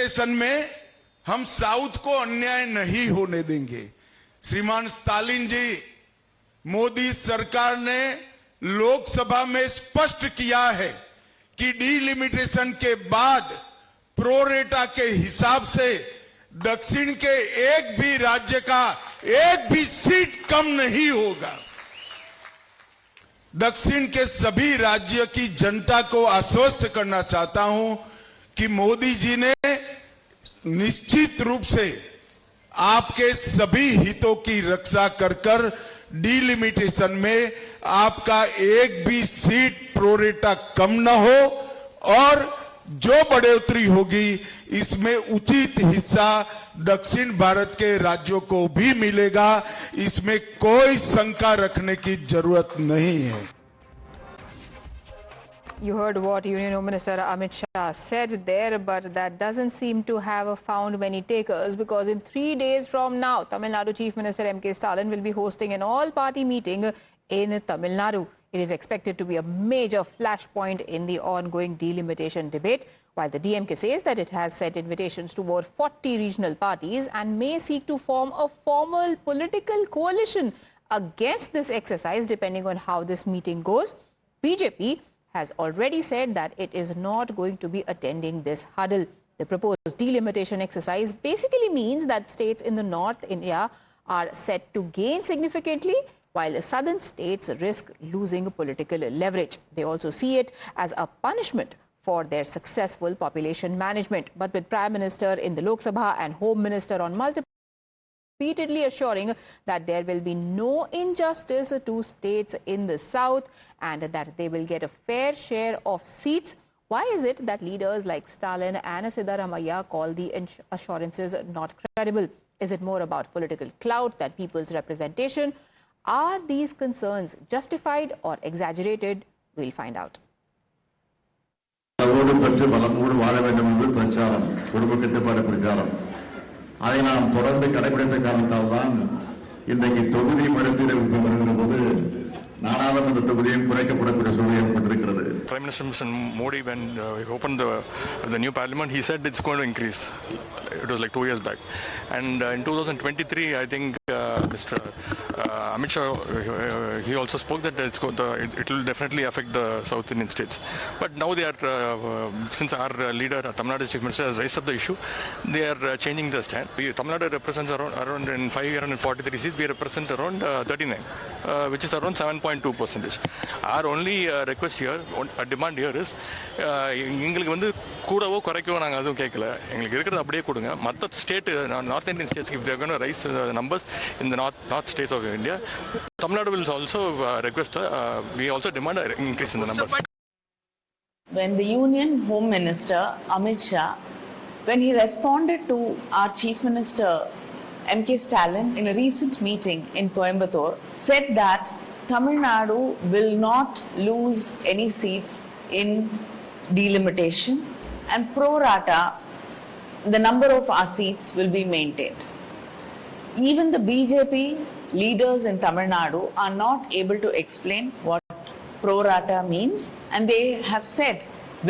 Delimitation में हम south को अन्याय नहीं होने देंगे। श्रीमान स्टालिन जी, मोदी सरकार ने लोकसभा में स्पष्ट किया है कि डिलिमिटेशन के बाद प्रोरेटा के हिसाब से दक्षिण के एक भी राज्य का एक भी सीट कम नहीं होगा। दक्षिण के सभी राज्य की जनता को आश्वस्त करना चाहता हूं कि मोदी जी ने निश्चित रूप से आपके सभी हितों की रक्षा कर कर डिलिमिटेशन में आपका एक भी सीट प्रोरेटा कम न हो और जो बढ़ोतरी होगी इसमें उचित हिस्सा दक्षिण भारत के राज्यों को भी मिलेगा। इसमें कोई शंका रखने की जरूरत नहीं है। You heard what Union Home Minister Amit Shah said there, but that doesn't seem to have found many takers, because in 3 days from now, Tamil Nadu Chief Minister M.K. Stalin will be hosting an all-party meeting in Tamil Nadu. It is expected to be a major flashpoint in the ongoing delimitation debate, while the DMK says that it has sent invitations to over 40 regional parties and may seek to form a formal political coalition against this exercise, depending on how this meeting goes. BJP has already said that it is not going to be attending this huddle. The proposed delimitation exercise basically means that states in the North India are set to gain significantly, while southern states risk losing political leverage. They also see it as a punishment for their successful population management. But with Prime Minister in the Lok Sabha and Home Minister on multiple repeatedly assuring that there will be no injustice to states in the south and that they will get a fair share of seats, why is it that leaders like Stalin and Siddaramaiah call the assurances not credible? Is it more about political clout than people's representation? Are these concerns justified or exaggerated? We'll find out. அதை நாம் தொடர்ந்து கடைபிடித்த காரணத்தால் தான் இன்றைக்கு தொகுதி மறுசீரமைப்பு வருகிற போது நாடாளுமன்ற தொகுதியும் குறைக்கப்படக்கூடிய சூழல் ஏற்பட்டிருக்கிறது. Prime Minister Mr. Modi, when he opened the new parliament, he said it's going to increase. It was like 2 years back. And in 2023, I think Mr. Amit Shah, he also spoke that it will definitely affect the South Indian states. But now they are, since our leader, Tamil Nadu Chief Minister, has raised up the issue, they are changing the stand. Tamil Nadu represents around in 543 seats, we represent around 39, which is around 7.2%. Our only request here, demand here is, எங்களுக்கு வந்து கூடவோ குறைக்கவோ நாங்கள் அதுவும் கேட்கல, எங்களுக்கு இருக்கிறது அப்படியே கொடுங்க. மற்ற state, north Indian states, if they are going to raise the numbers in the north states of India, Tamil Nadu will also request, we also demand an increase in the numbers. When the Union Home Minister Amit Shah, when he responded to our Chief Minister M.K. Stalin in a recent meeting in Coimbatore, said that Tamil Nadu will not lose any seats in delimitation and pro rata the number of our seats will be maintained. Even the BJP leaders in Tamil Nadu are not able to explain what pro rata means, and they have said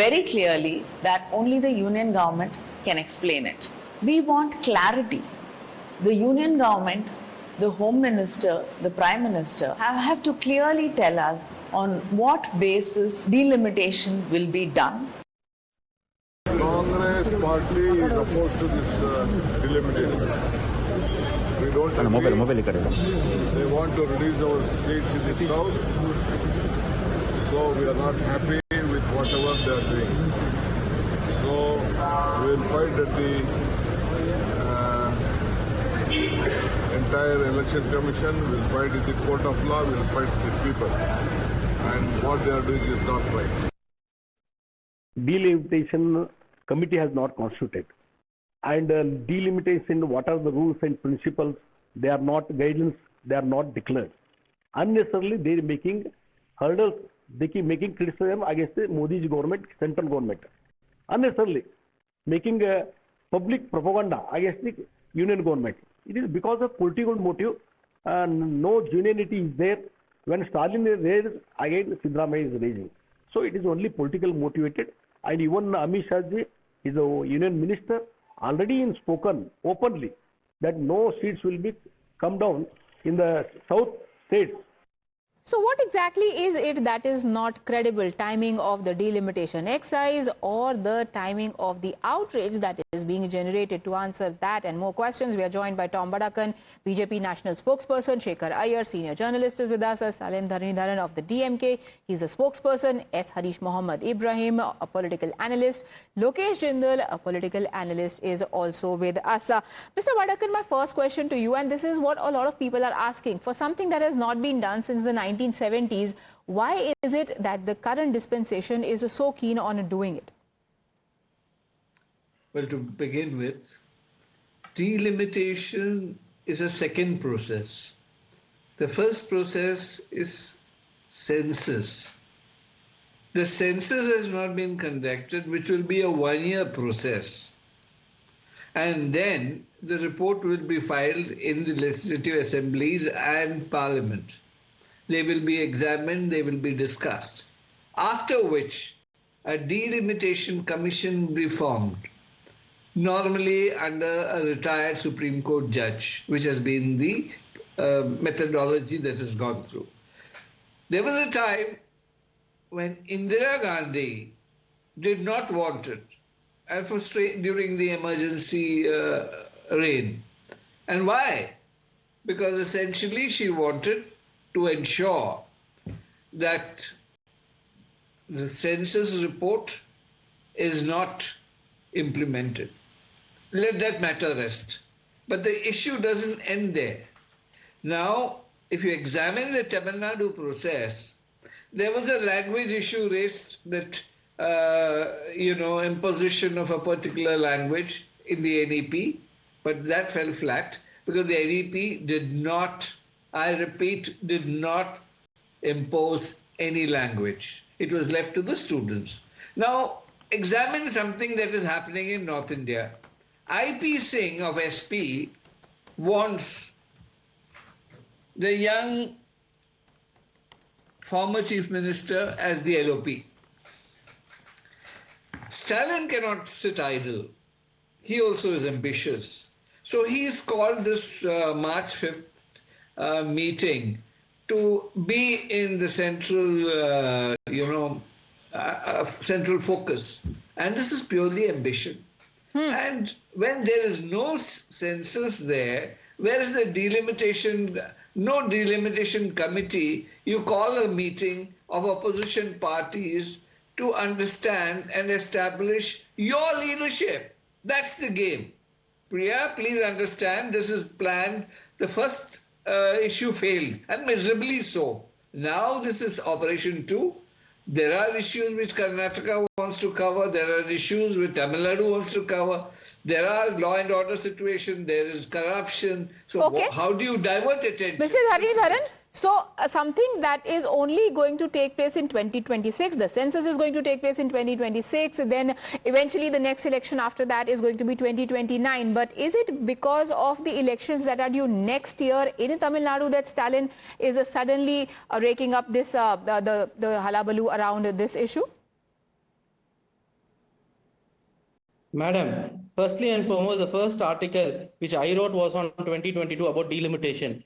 very clearly that only the union government can explain it. We want clarity. The union government, the Home Minister, the Prime Minister have to clearly tell us on what basis delimitation will be done. Congress party is opposed to this delimitation. We don't agree. They want to reduce our seats in the south, so we are not happy with whatever they are doing. So we will fight at the entire election commission, we will fight with the court of law, we will fight with the people. And what they are doing is not right. Delimitation committee has not constituted. And delimitation, what are the rules and principles? They are not guidance, they are not declared. Unnecessarily, they are making hurdles, they keep making criticism against the Modi's government, central government. Unnecessarily, making public propaganda against the union government. It is because of political motive, no genuinity is there. When Stalin is raised, again Siddaramaiah is raising. So it is only political motivated, and even Amit Shah ji is a union minister, already spoken openly that no seats will be come down in the south states. So what exactly is it that is not credible? Timing of the delimitation exercise or the timing of the outrage that is being generated? To answer that and more questions, we are joined by Tom Badakan, BJP National Spokesperson, Shekhar Iyer, Senior Journalist is with us, Salim Dharanidharan of the DMK, he's the spokesperson, S. Harish Mohammad Ibrahim, a political analyst, Lokesh Jindal, a political analyst, is also with us. Mr. Badakan, my first question to you, and this is what a lot of people are asking, for something that has not been done since the 1970s, why is it that the current dispensation is so keen on doing it? Well, to begin with, delimitation is a second process. The first process is census. The census has not been conducted, which will be a one-year process. And then the report will be filed in the legislative assemblies and parliament. They will be examined, they will be discussed. After which, a delimitation commission will be formed, normally under a retired Supreme Court judge, which has been the methodology that has gone through. There was a time when Indira Gandhi did not want it, and during the emergency reign. And why? Because essentially she wanted to ensure that the census report is not implemented. Let that matter rest. But the issue doesn't end there. Now, if you examine the Tamil Nadu process, there was a language issue raised that, imposition of a particular language in the NEP, but that fell flat because the NEP did not, I repeat, did not impose any language. It was left to the students. Now, examine something that is happening in North India. IP Singh of SP wants the young former Chief Minister as the LOP. Stalin cannot sit idle. He also is ambitious. So he's called this March 5th meeting to be in the central, central focus. And this is purely ambition. And when there is no census there, where is the delimitation, no delimitation committee, you call a meeting of opposition parties to understand and establish your leadership. That's the game. Priya, please understand, this is planned. The first issue failed, and miserably so. Now this is Operation 2. There are issues which Karnataka wants to cover. There are issues which Tamil Nadu wants to cover. There are law and order situation. There is corruption. So how do you divert attention? Mr. Dharanidharan, so something that is only going to take place in 2026, the census is going to take place in 2026, then eventually the next election after that is going to be 2029. But is it because of the elections that are due next year in Tamil Nadu that Stalin is suddenly raking up this the hullabaloo around this issue? Madam, firstly and foremost, the first article which I wrote was on 2022 about delimitation.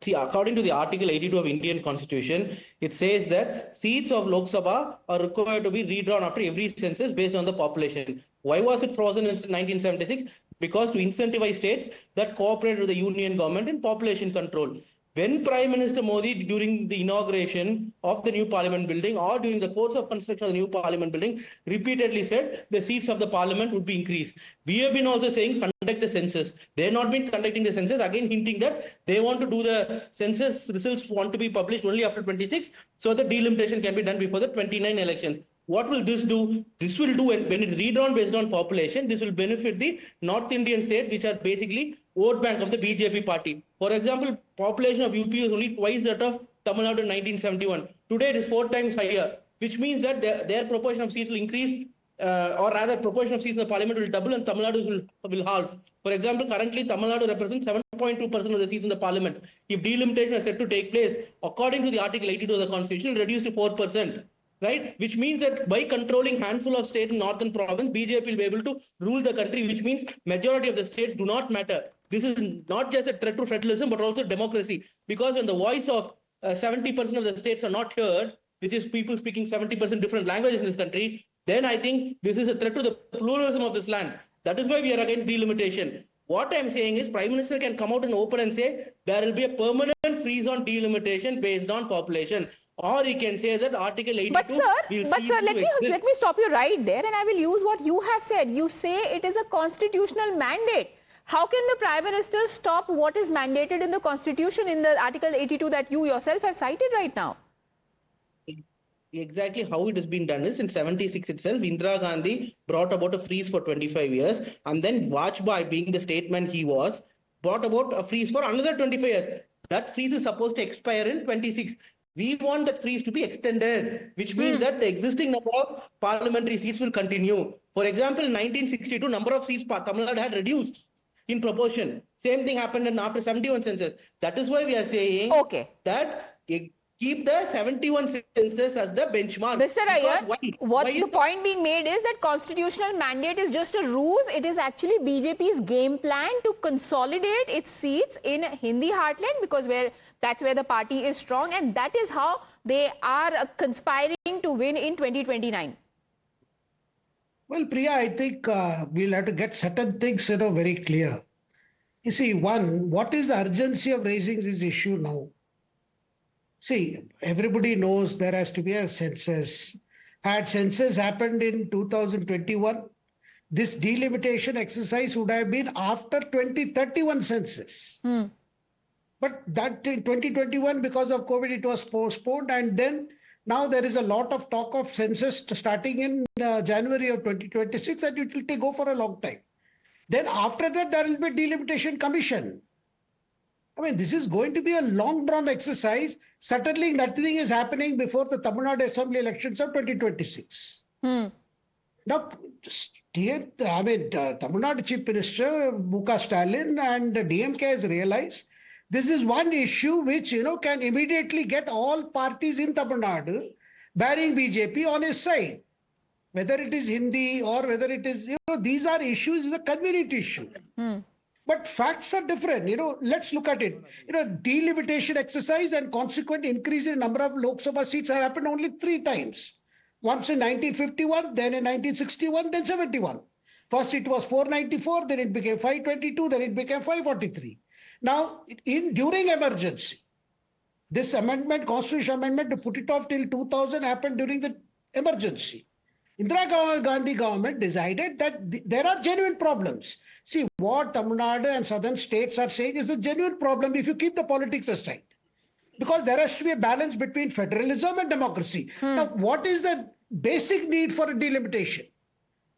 See, according to the Article 82 of Indian Constitution, it says that seats of Lok Sabha are required to be redrawn after every census based on the population. Why was it frozen in 1976? Because to incentivize states that cooperate with the union government in population control. When Prime Minister Modi, during the inauguration of the new parliament building or during the course of construction of the new parliament building, repeatedly said the seats of the parliament would be increased. We have been also saying conduct the census. They have not been conducting the census, again hinting that they want to do the census results want to be published only after 26, so the delimitation can be done before the 29 election. What will this do? This will do, when it's redrawn based on population, this will benefit the North Indian states, which are basically vote bank of the BJP party. For example, population of UP is only twice that of Tamil Nadu in 1971. Today it is 4 times higher, which means that their proportion of seats will increase, or rather proportion of seats in the parliament will double and Tamil Nadu will halve. For example, currently Tamil Nadu represents 7.2% of the seats in the parliament. If delimitation is set to take place, according to the Article 82 of the Constitution, it will reduce to 4%. right? Which means that by controlling handful of states in northern province, BJP will be able to rule the country, which means majority of the states do not matter. This is not just a threat to federalism, but also democracy. Because when the voice of 70% of the states are not heard, which is people speaking 70% different languages in this country, then I think this is a threat to the pluralism of this land. That is why we are against delimitation. What I am saying is Prime Minister can come out and open and say there will be a permanent freeze on delimitation based on population. Or he can say that Article 82 But sir, let me stop you right there, and I will use what you have said. You say it is a constitutional mandate. How can the Prime Minister stop what is mandated in the Constitution in the Article 82 that you yourself have cited right now? Exactly how it has been done is in 76 itself, Indira Gandhi brought about a freeze for 25 years, and then Vajpayee, being the statesman he was, brought about a freeze for another 25 years. That freeze is supposed to expire in 26. We want that freeze to be extended, which means that the existing number of parliamentary seats will continue. For example, in 1962, number of seats Tamil Nadu had reduced in proportion. Same thing happened after 71 census. That is why we are saying that keep the 71 census as the benchmark. Mr. Iyer, the point being made is that constitutional mandate is just a ruse. It is actually BJP's game plan to consolidate its seats in Hindi heartland, because that's where the party is strong, and that is how they are conspiring to win in 2029. Well, Priya, I think we'll have to get certain things very clear. You see, one, what is the urgency of raising this issue now? See, everybody knows there has to be a census. Had census happened in 2021, this delimitation exercise would have been after 2031 census. But that in 2021, because of COVID, it was postponed, and then now there is a lot of talk of census starting in January of 2026, and it will go for a long time. Then after that, there will be delimitation commission. I mean, this is going to be a long-drawn exercise. Certainly, nothing is happening before the Tamil Nadu Assembly elections of 2026. Now, Tamil Nadu Chief Minister Stalin and the DMK has realized this is one issue which, can immediately get all parties in Tamil Nadu bearing BJP on his side. Whether it is Hindi or whether it is, these are issues, it's a convenient issue. But facts are different. Let's look at it. Delimitation exercise and consequent increase in number of Lok Sabha seats have happened only 3 times. Once in 1951, then in 1961, then 71. First it was 494, then it became 522, then it became 543. Now, during emergency, this amendment, constitutional amendment to put it off till 2000 happened during the emergency. Indira Gandhi government decided that there are genuine problems. See, what Tamil Nadu and southern states are saying is a genuine problem if you keep the politics aside. Because there has to be a balance between federalism and democracy. Now, what is the basic need for a delimitation?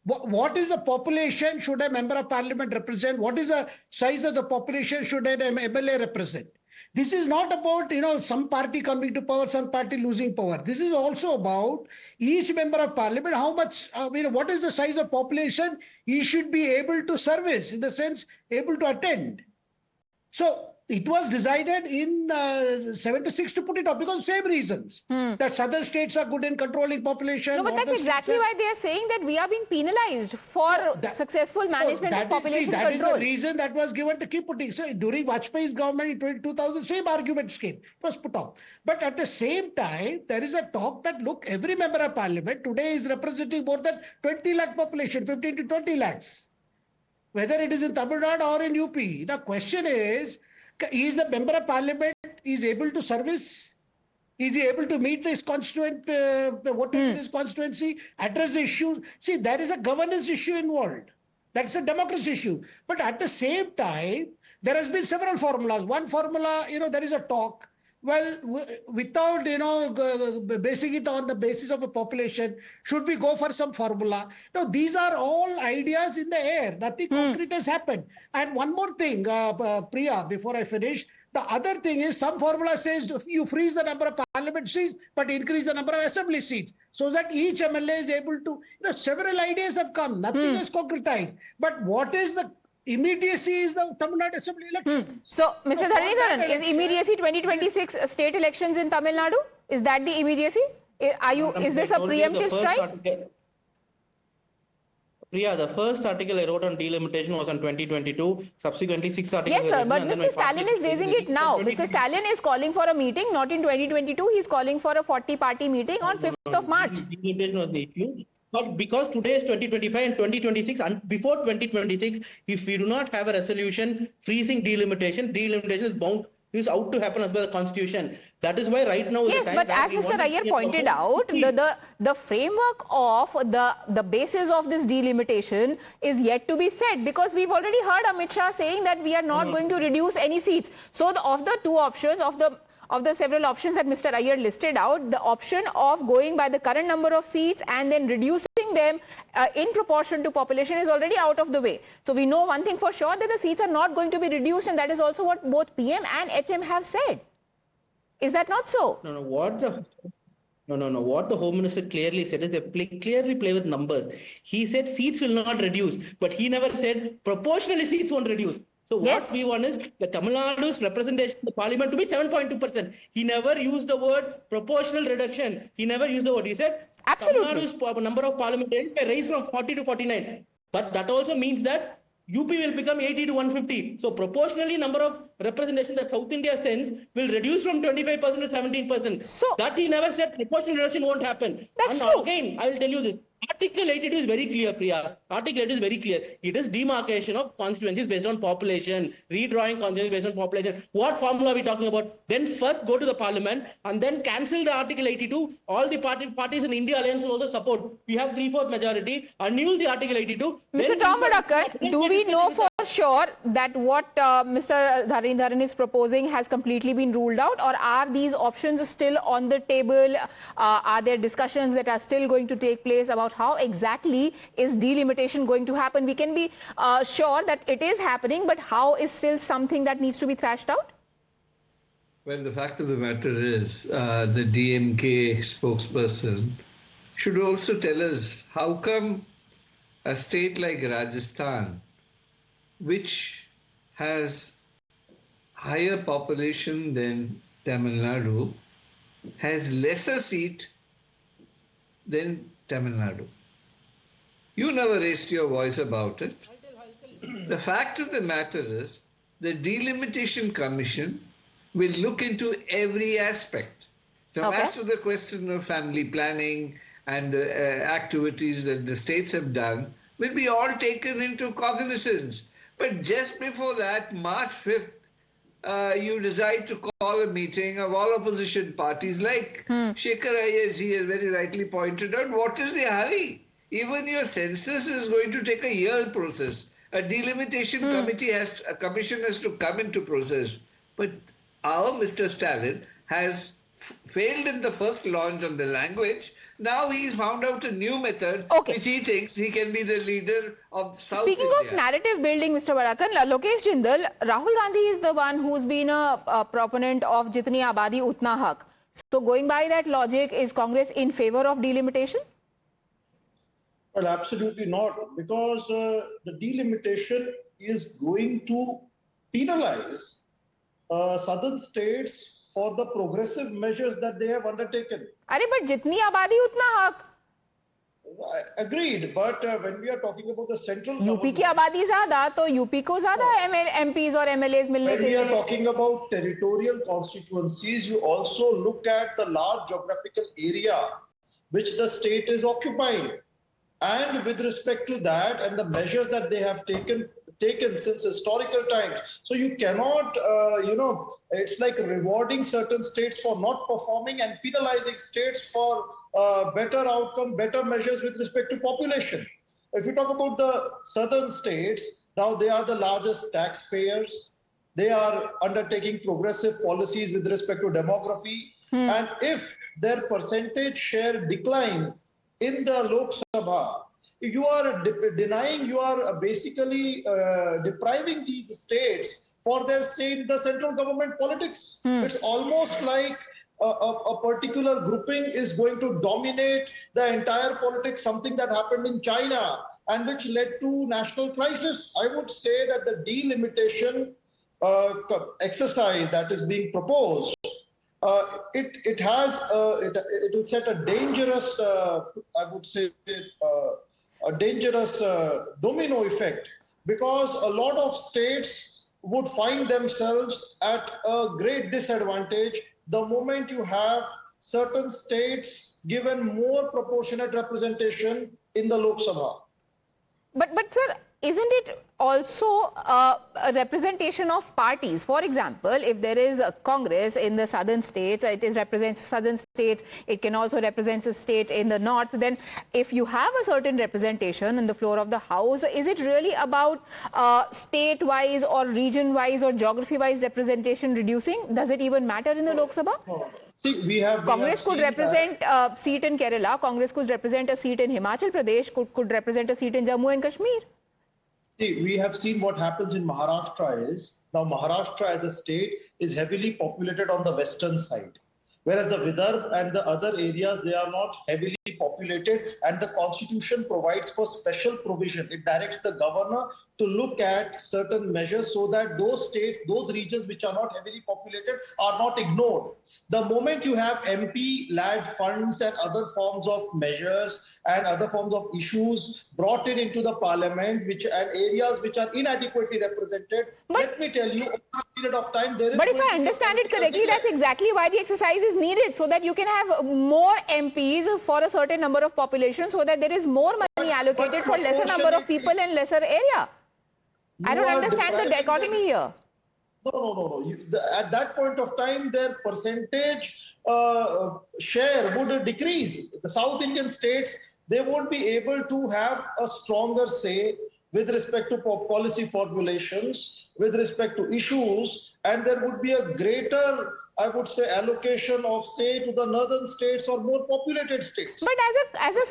What is the population should a member of parliament represent? What is the size of the population should an MLA represent? This is not about, some party coming to power, some party losing power. This is also about each member of parliament, how much, what is the size of population he should be able to service, in the sense, able to attend. So, it was decided in 76 to put it up because of same reasons. That southern states are good in controlling population. No, but that's exactly why they are saying that we are being penalized for successful management of population control. That is the reason that was given to keep putting. So during Vajpayee's government in 2000, same arguments came. It was put up. But at the same time, there is a talk that, look, every member of parliament today is representing more than 20 lakh population, 15 to 20 lakhs. Whether it is in Tamil Nadu or in UP. The question is the member of parliament is able to service? Is he able to meet his constituent, what is his constituency, address the issue? See, there is a governance issue involved. That's a democracy issue. But at the same time, there has been several formulas. One formula, there is a talk. Well, without, basing it on the basis of a population, should we go for some formula? No, these are all ideas in the air. Nothing concrete has happened. And one more thing, Priya, before I finish, the other thing is some formula says you freeze the number of parliament seats, but increase the number of assembly seats, so that each MLA is able to, several ideas have come. Nothing is concretized. But what is the immediacy is the Tamil Nadu Assembly election. So, Mr. Dharanidharan, is immediacy 2026 state elections in Tamil Nadu? Is that the immediacy? Is this a preemptive strike? Priya, the first article I wrote on delimitation was on 2022. Subsequently, 6 articles. Yes, sir, but Mr. Stalin is raising it now. Mr. Stalin is calling for a meeting, not in 2022. He's calling for a 40-party meeting on 5th of March. Delimitation was the issue. But because today is 2025 and 2026, and before 2026, if we do not have a resolution freezing delimitation is out to happen as per the constitution. That is why right now... Yes, but as Mr. Iyer pointed out, the framework of the basis of this delimitation is yet to be set, because we've already heard Amit Shah saying that we are not going to reduce any seats. So of the two options, of the several options that Mr. Iyer listed out, the option of going by the current number of seats and then reducing them in proportion to population is already out of the way. So we know one thing for sure, that the seats are not going to be reduced, and that is also what both PM and HM have said. Is that not so? No. What the Home Minister clearly said is they clearly play with numbers. He said seats will not reduce, but he never said proportionally seats won't reduce. So what we want is the Tamil Nadu's representation in the parliament to be 7.2%. He never used the word proportional reduction. He never used the word. He said absolutely. Tamil Nadu's number of parliamentarians may rise from 40 to 49. But that also means that UP will become 80 to 150. So proportionally number of representation that South India sends will reduce from 25% to 17%. So that he never said proportional reduction won't happen. That's and true. Again, I will tell you this. Article 82 is very clear, Priya. Article 82 is very clear. It is demarcation of constituencies based on population, redrawing constituencies based on population. What formula are we talking about? Then first go to the parliament and then cancel the Article 82. All the parties in India Alliance will also support. We have 3/4 majority. Annul the Article 82. Mr. Tom Vadakar, do we know for sure that what Mr. Dharin is proposing has completely been ruled out, or are these options still on the table? Are there discussions that are still going to take place about how exactly is delimitation going to happen? We can be sure that it is happening, but how is still something that needs to be thrashed out? Well, the fact of the matter is the DMK spokesperson should also tell us how come a state like Rajasthan, which has higher population than Tamil Nadu, has lesser seat than Tamil Nadu. You never raised your voice about it. The fact of the matter is the Delimitation Commission will look into every aspect. Now, as to the question of family planning and the activities that the states have done, will be all taken into cognizance. But just before that, March 5th, you decide to call a meeting of all opposition parties, like Shekhar Iyer ji has very rightly pointed out. What is the hurry? Even your census is going to take a year process. A delimitation commission has to come into process. But our Mr. Stalin has failed in the first launch on the language. Now he's found out a new method which he thinks he can be the leader of South Speaking India. of narrative building, Mr. Vadakar, Lokesh Jindal, Rahul Gandhi is the one who's been a proponent of Jitni Abadi Utna Haq. So going by that logic, is Congress in favor of delimitation? Well, absolutely not, because the delimitation is going to penalize southern states for the progressive measures that they have undertaken. But jitni abadi utna haq. Agreed, but when we are talking about the central UP की आबादी ज़्यादा, तो UP को ज़्यादा MPs और MLAs मिलने चाहिए. When we are talking about territorial constituencies, you also look at the large geographical area which the state is occupying. And with respect to that and the measures that they have taken since historical times. So you cannot, it's like rewarding certain states for not performing and penalizing states for better outcome, better measures with respect to population. If you talk about the southern states, now they are the largest taxpayers. They are undertaking progressive policies with respect to demography. And if their percentage share declines in the Lok Sabha, you are denying, you are basically depriving these states for their say in the central government politics. It's almost like a particular grouping is going to dominate the entire politics, something that happened in China and which led to national crisis. I would say that the delimitation exercise that is being proposed it will set a dangerous, I would say, a dangerous domino effect, because a lot of states would find themselves at a great disadvantage the moment you have certain states given more proportionate representation in the Lok Sabha. But sir, isn't it also a representation of parties? For example, if there is a Congress in the southern states, it represents southern states, it can also represent a state in the north, then if you have a certain representation in the floor of the House, is it really about state-wise or region-wise or geography-wise representation reducing? Does it even matter in the Lok Sabha? See, Congress could represent a seat in Kerala, Congress could represent a seat in Himachal Pradesh, could represent a seat in Jammu and Kashmir. See, we have seen what happens in Maharashtra is, now Maharashtra as a state is heavily populated on the western side, whereas the Vidarbha and the other areas, they are not heavily populated, and the constitution provides for special provision. It directs the governor to look at certain measures so that those states, those regions which are not heavily populated are not ignored. The moment you have MP-led funds and other forms of measures and other forms of issues brought into the parliament, and areas which are inadequately represented, let me tell you, over a period of time, there is... But if I understand it correctly, that's exactly why the exercise is needed, so that you can have more MPs for a certain number of population, so that there is more money allocated for lesser number of people and lesser area. I don't understand the dichotomy here. No. At that point of time, their percentage share would decrease. The South Indian states, they won't be able to have a stronger say with respect to policy formulations, with respect to issues, and there would be a greater, I would say, allocation of say to the northern states or more populated states. But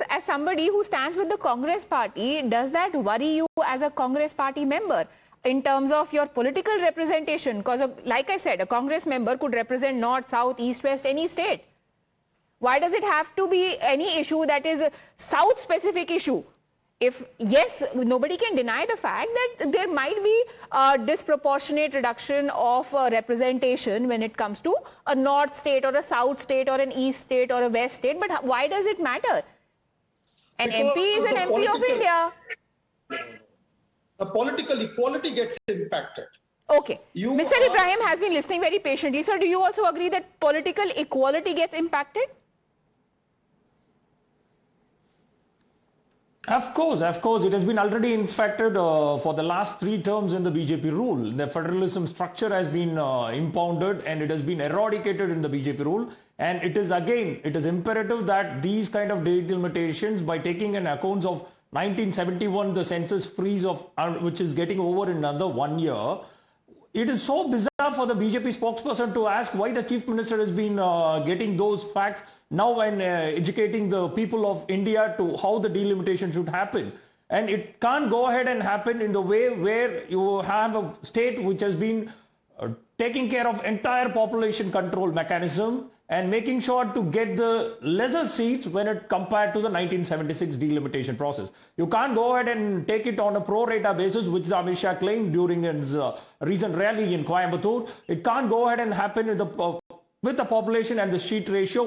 as somebody who stands with the Congress party, does that worry you as a Congress party member in terms of your political representation? Because like I said, a Congress member could represent north, south, east, west, any state. Why does it have to be any issue that is a south specific issue? If yes, nobody can deny the fact that there might be a disproportionate reduction of representation when it comes to a north state or a south state or an east state or a west state. But why does it matter? An MP is an MP of India. The political equality gets impacted. Okay. Mr. Ibrahim has been listening very patiently. Sir, do you also agree that political equality gets impacted? Of course, it has been already infected for the last 3 terms in the BJP rule. The federalism structure has been impounded and it has been eradicated in the BJP rule. And it is imperative that these kind of delimitations, by taking an account of 1971, the census freeze of which is getting over in another 1 year, it is so bizarre for the BJP spokesperson to ask why the Chief Minister has been getting those facts now and educating the people of India to how the delimitation should happen. And it can't go ahead and happen in the way where you have a state which has been taking care of entire population control mechanism and making sure to get the lesser seats when it compared to the 1976 delimitation process. You can't go ahead and take it on a pro rata basis, which Amit Shah claimed during his recent rally in Coimbatore. It can't go ahead and happen with the population and the seat ratio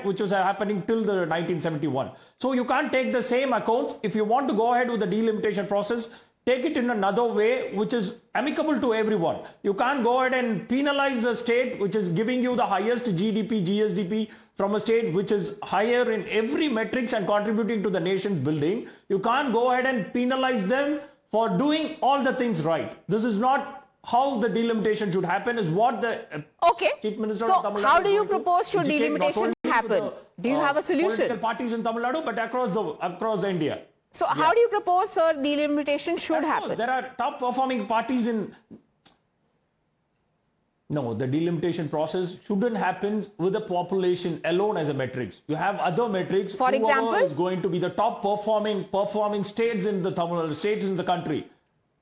which was happening till the 1971. So you can't take the same accounts. If you want to go ahead with the delimitation process, take it in another way which is amicable to everyone. You can't go ahead and penalize a state which is giving you the highest GDP, GSDP from a state which is higher in every metrics and contributing to the nation's building. You can't go ahead and penalize them for doing all the things right. This is not how the delimitation should happen, is what the Chief Minister of Tamil Nadu. So how do you propose should delimitation happen? Do you have a solution? Political parties in Tamil Nadu, but across India. So how do you propose, sir, delimitation should happen? There are top performing parties in... No, the delimitation process shouldn't happen with the population alone as a metrics. You have other metrics. For example, is going to be the top performing states in the country.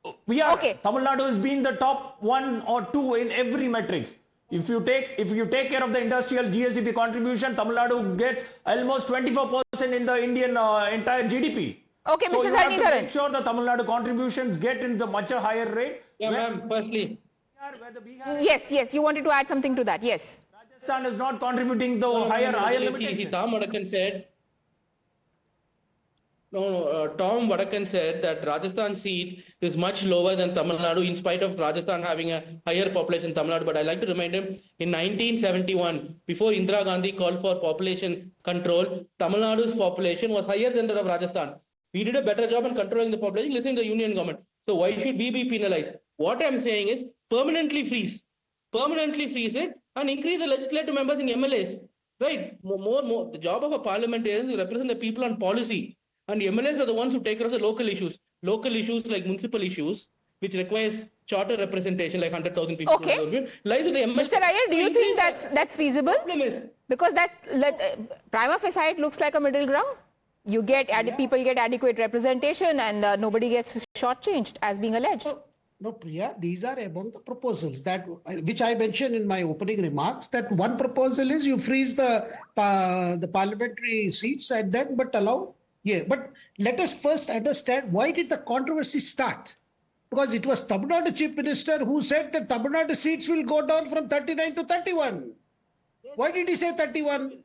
Tamil Nadu has been the top 1 or 2 in every metrics. If you take care of the industrial GSDP contribution, Tamil Nadu gets almost 24% in the Indian entire GDP. Okay, so Mr. you have to Dharnidharan. make sure the Tamil Nadu contributions get in the much higher rate. Yeah, ma'am, firstly. Yes, you wanted to add something to that, yes. Rajasthan is not contributing the higher limitation. See, Tom Vadakan said. Tom Vadakan said that Rajasthan seat is much lower than Tamil Nadu in spite of Rajasthan having a higher population than Tamil Nadu. But I like to remind him, in 1971, before Indira Gandhi called for population control, Tamil Nadu's population was higher than that of Rajasthan. We did a better job in controlling the population, listening to the union government. So why should we be penalized? What I'm saying is permanently freeze it and increase the legislative members in MLAs. Right? More. The job of a parliamentarian is to represent the people on policy. And the MLAs are the ones who take care of the local issues. Local issues like municipal issues, which requires charter representation like 100,000 people. Okay. Lies with the MLAs. Mr. Iyer, do you think that's feasible? Because prima facie it looks like a middle ground. You get people get adequate representation and nobody gets shortchanged as being alleged. No, Priya, these are among the proposals that which I mentioned in my opening remarks. That one proposal is you freeze the parliamentary seats and then but allow. Yeah, but let us first understand why did the controversy start? Because it was Tamil Nadu Chief Minister who said that Tamil Nadu seats will go down from 39 to 31. Why did he say 31?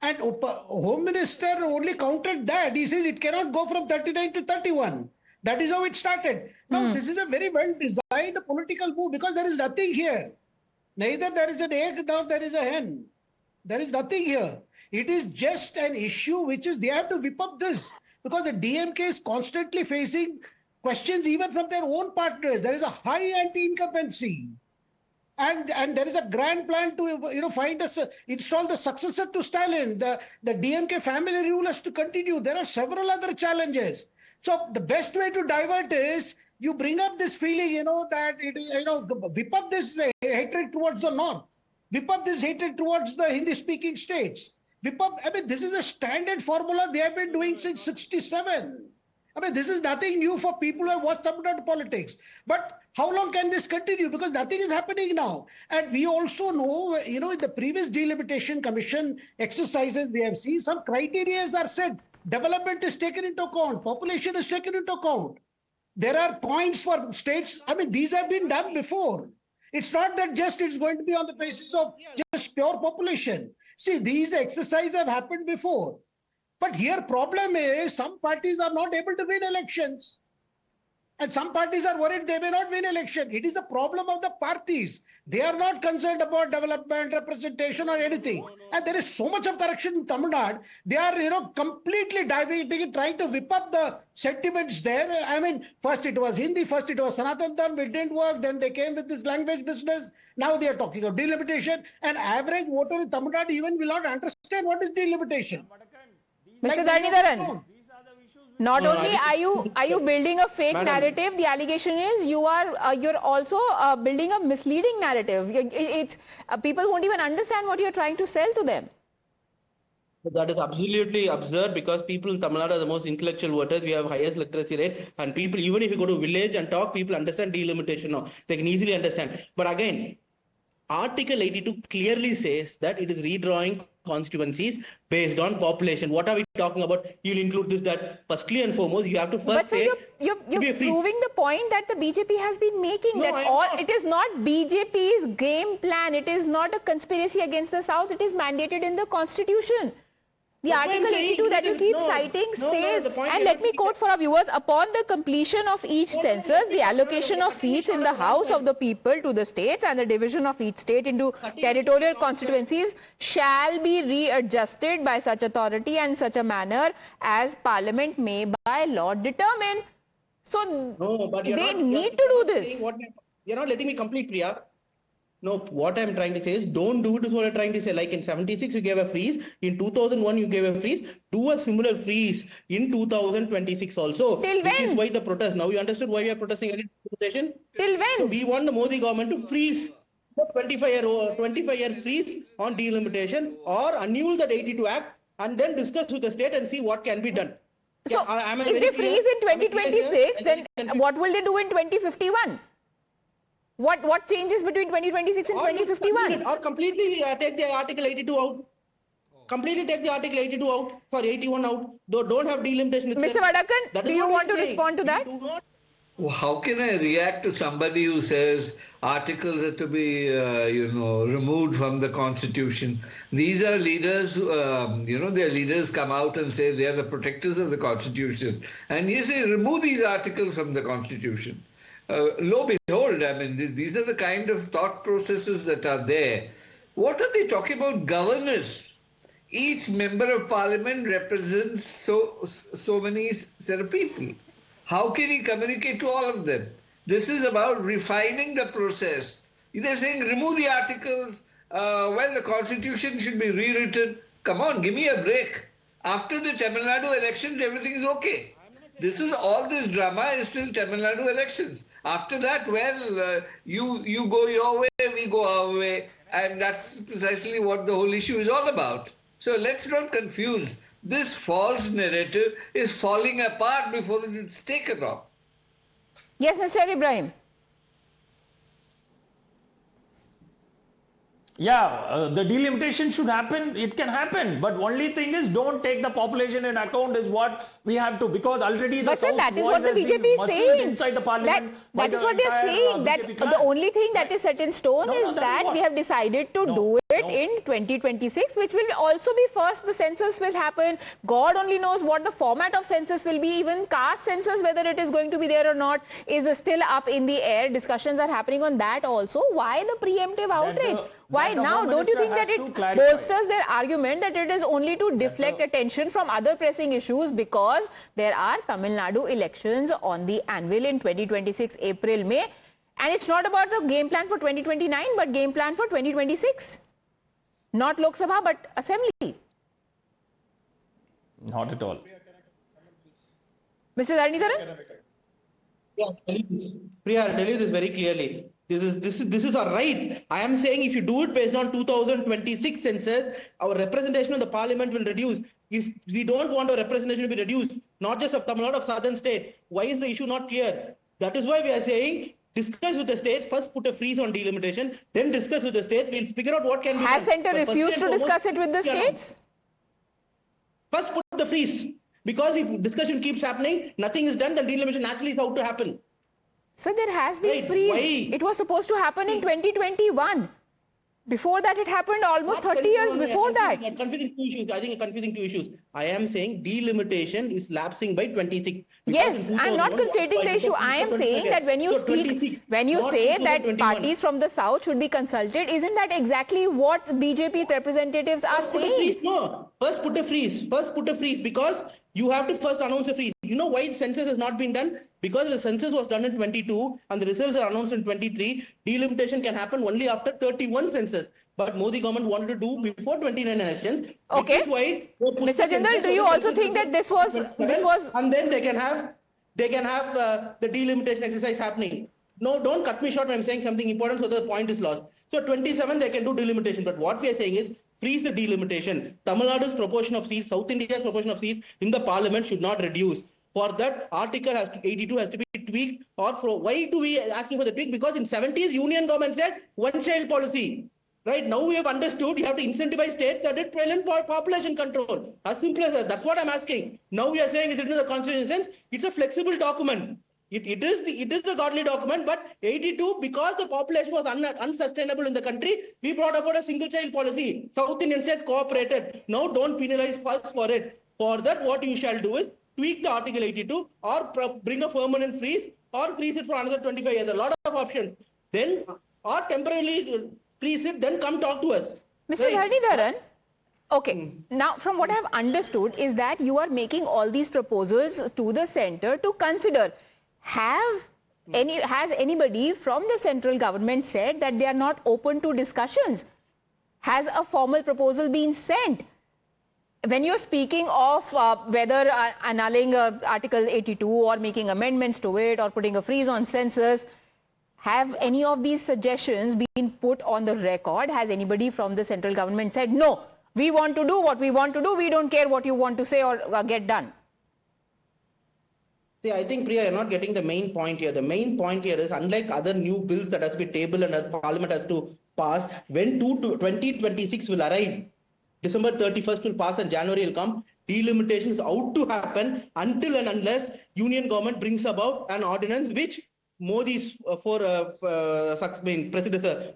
And Home Minister only countered that. He says it cannot go from 39 to 31. That is how it started. Now, this is a very well designed political move because there is nothing here. Neither there is an egg nor there is a hen. There is nothing here. It is just an issue which is, they have to whip up this because the DMK is constantly facing questions even from their own partners. There is a high anti-incumbency. And there is a grand plan to, install the successor to Stalin. The DMK family rule has to continue. There are several other challenges. So the best way to divert is you bring up this feeling, that it is, whip up this hatred towards the north. Whip up this hatred towards the Hindi-speaking states. Whip up, this is a standard formula they have been doing since 67. This is nothing new for people who have watched Tamil Nadu politics. But how long can this continue? Because nothing is happening now. And we also know, in the previous Delimitation Commission exercises we have seen, some criteria are set. Development is taken into account. Population is taken into account. There are points for states. These have been done before. It's not that just it's going to be on the basis of just pure population. See, these exercises have happened before. But here problem is some parties are not able to win elections. And some parties are worried they may not win election. It is a problem of the parties. They are not concerned about development, representation or anything. And there is so much of corruption in Tamil Nadu. They are, completely diverting, trying to whip up the sentiments there. First it was Hindi, first it was Sanatan Dharma, it didn't work. Then they came with this language business. Now they are talking of delimitation. And average voter in Tamil Nadu even will not understand what is delimitation. Mr. Dhanidharan, not only are you building a fake narrative, the allegation is you're also building a misleading narrative. It's people won't even understand what you're trying to sell to them. That is absolutely absurd because people in Tamil Nadu are the most intellectual voters. We have highest literacy rate and people, even if you go to village and talk, people understand delimitation now. They can easily understand. But again, Article 82 clearly says that it is redrawing constituencies based on population. What are we talking about? You'll include this, that firstly and foremost, you have to first say... You're proving the point that the BJP has been making. It is not BJP's game plan. It is not a conspiracy against the South. It is mandated in the Constitution. The Article 82 that you keep citing says, and let me quote for our viewers, upon the completion of each census, the allocation of seats in the House of the People to the states and the division of each state into territorial constituencies shall be readjusted by such authority and such a manner as Parliament may by law determine. So they need to do this. You're not letting me complete, Priya. No, what I'm trying to say is don't do it is what I'm trying to say. Like in 76 you gave a freeze, in 2001 you gave a freeze, do a similar freeze in 2026 also. Till when? This is why the protest. Now you understood why we are protesting against delimitation? Till when? So we want the Modi government to freeze the 25-year freeze on delimitation or annul that 82 Act and then discuss with the state and see what can be done. So if they freeze in 2026, then what will they do in 2051? What changes between 2026 and 2051? Or completely take the Article 82 out. Completely take the Article 82 out, for 81 out. Don't have delimitation. Mr. Vadakan, do you want to respond to that? How can I react to somebody who says articles are to be, removed from the Constitution? These are leaders, their leaders come out and say they are the protectors of the Constitution. And you say, remove these articles from the Constitution. Lo and behold, I mean, these are the kind of thought processes that are there. What are they talking about? Governors. Each member of parliament represents so many set of people. How can he communicate to all of them? This is about refining the process. They're saying remove the articles, the constitution should be rewritten. Come on, give me a break. After the Tamil Nadu elections, everything is okay. All this drama is still Tamil Nadu elections. After that, you go your way, we go our way. And that's precisely what the whole issue is all about. So let's not confuse. This false narrative is falling apart before it's taken off. Yes, Mr. Ibrahim. Yeah, the delimitation should happen. It can happen, but only thing is don't take the population in account is what we have to, because already the South that is what the BJP is saying. Inside the parliament. That is what they are saying. That the only thing that is set in stone is that we have decided to do it in 2026, which will also be first. The census will happen. God only knows what the format of census will be. Even caste census, whether it is going to be there or not, is still up in the air. Discussions are happening on that also. Why the preemptive outrage? Why now? Don't you think that it bolsters their argument that it is only to deflect attention from other pressing issues, because there are Tamil Nadu elections on the anvil in 2026, April, May, and it's not about the game plan for 2029 but game plan for 2026. Not Lok Sabha but Assembly. Not at all. Mr. Dharanidharan? Yeah, Priya, I'll tell you this very clearly. This is our right. I am saying if you do it based on 2026 census, our representation of the parliament will reduce. If we don't want our representation to be reduced, not just of Tamil Nadu, of southern state, why is the issue not clear? That is why we are saying discuss with the states, first put a freeze on delimitation, then discuss with the states, we'll figure out what can be done. Has Centre refused to discuss it with the states? First put the freeze. Because if discussion keeps happening, nothing is done, then delimitation naturally is out to happen. So there has been freeze. Why? It was supposed to happen in 2021. Before that, it happened almost 30 years before that. I think you're confusing two issues. I am saying delimitation is lapsing by 26. Yes, I'm not conflating the issue. I am saying that when you speak, when you say that parties from the south should be consulted, isn't that exactly what BJP representatives are saying? No, first put a freeze. First put a freeze, because you have to first announce a freeze. You know why the census has not been done? Because the census was done in 22 and the results are announced in 23. Delimitation can happen only after 31 census. But Modi government wanted to do before 29 elections. Okay. Mr. Jindal, do you also think that this was and then they can have the delimitation exercise happening? No, don't cut me short when I'm saying something important so the point is lost. So 27 they can do delimitation, but what we are saying is freeze the delimitation. Tamil Nadu's proportion of seats, South India's proportion of seats in the parliament should not reduce. For that, Article 82 has to be tweaked. Why do we asking for the tweak? Because in 70s, Union government said one-child policy. Right now, we have understood you have to incentivize states that did prevalent population control. As simple as that. That's what I'm asking. Now we are saying it in the constitution sense. It's a flexible document. It is a godly document, but 82, because the population was unsustainable in the country, we brought about a single-child policy. South Indian states cooperated. Now don't penalize us for it. For that, what you shall do is tweak the Article 82 or bring a permanent freeze or freeze it for another 25 years. A lot of options. Then, or temporarily freeze it, then come talk to us. Mr. Dharanidharan, okay. Now, from what I have understood is that you are making all these proposals to the centre to consider. Has anybody from the central government said that they are not open to discussions? Has a formal proposal been sent? When you're speaking of whether annulling Article 82 or making amendments to it or putting a freeze on census, have any of these suggestions been put on the record? Has anybody from the central government said, no, we want to do what we want to do, we don't care what you want to say or get done? See, I think, Priya, you're not getting the main point here. The main point here is, unlike other new bills that has to be tabled and that Parliament has to pass, when 2026 will arrive, December 31st will pass and January will come, delimitation is out to happen until and unless union government brings about an ordinance which Modi's predecessor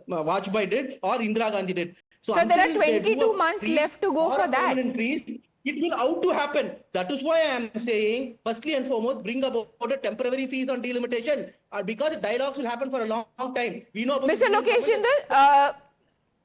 Vajpayee did or Indira Gandhi did. So there are 22 months left to go for that. It will out to happen. That is why I am saying, firstly and foremost, bring about a temporary fees on delimitation, because dialogues will happen for a long time. We know about Mr. Lokesh Jindal,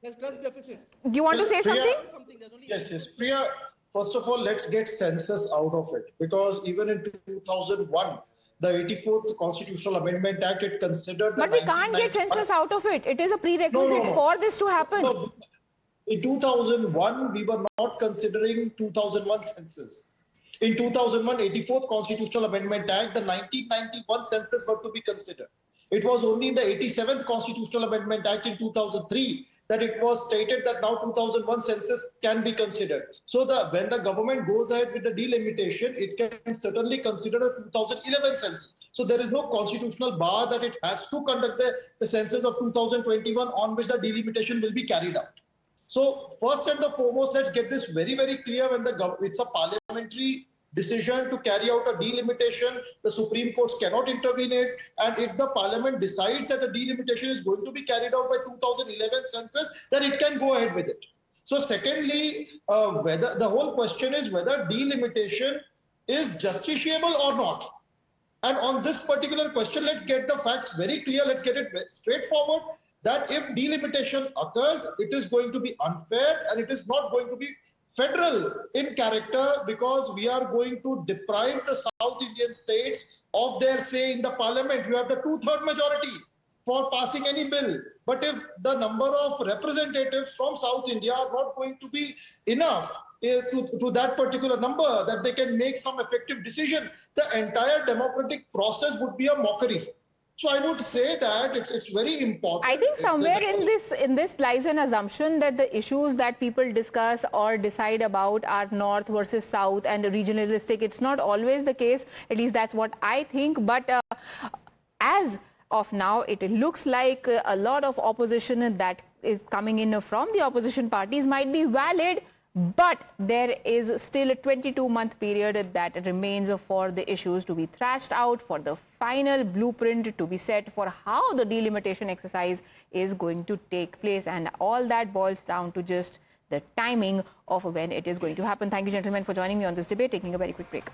there's trust deficit. do you want to say Priya, something? Yes. Priya, first of all, let's get census out of it, because even in 2001, the 84th Constitutional Amendment Act, it considered the But we can't get census out of it. It is a prerequisite for this to happen. No. In 2001, we were not considering 2001 census. In 2001, 84th Constitutional Amendment Act, the 1991 census were to be considered. It was only in the 87th Constitutional Amendment Act in 2003 that it was stated that now 2001 census can be considered. So when the government goes ahead with the delimitation, it can certainly consider a 2011 census. So there is no constitutional bar that it has to conduct the census of 2021 on which the delimitation will be carried out. So first and the foremost, let's get this very, very clear. When it's a parliamentary decision to carry out a delimitation, the Supreme Court cannot intervene it. And if the parliament decides that a delimitation is going to be carried out by 2011 census, then it can go ahead with it. So secondly, whether the whole question is whether delimitation is justiciable or not. And on this particular question, let's get the facts very clear. Let's get it straightforward. That if delimitation occurs, it is going to be unfair and it is not going to be federal in character, because we are going to deprive the South Indian states of their say in the parliament. You have the 2/3 majority for passing any bill. But if the number of representatives from South India are not going to be enough to that particular number, that they can make some effective decision, the entire democratic process would be a mockery. So I would say that it's very important. I think somewhere in this lies an assumption that the issues that people discuss or decide about are north versus south and regionalistic. It's not always the case. At least that's what I think. But as of now, it looks like a lot of opposition that is coming in from the opposition parties might be valid. But there is still a 22-month period that remains for the issues to be thrashed out, for the final blueprint to be set for how the delimitation exercise is going to take place. And all that boils down to just the timing of when it is going to happen. Thank you, gentlemen, for joining me on this debate. Taking a very quick break.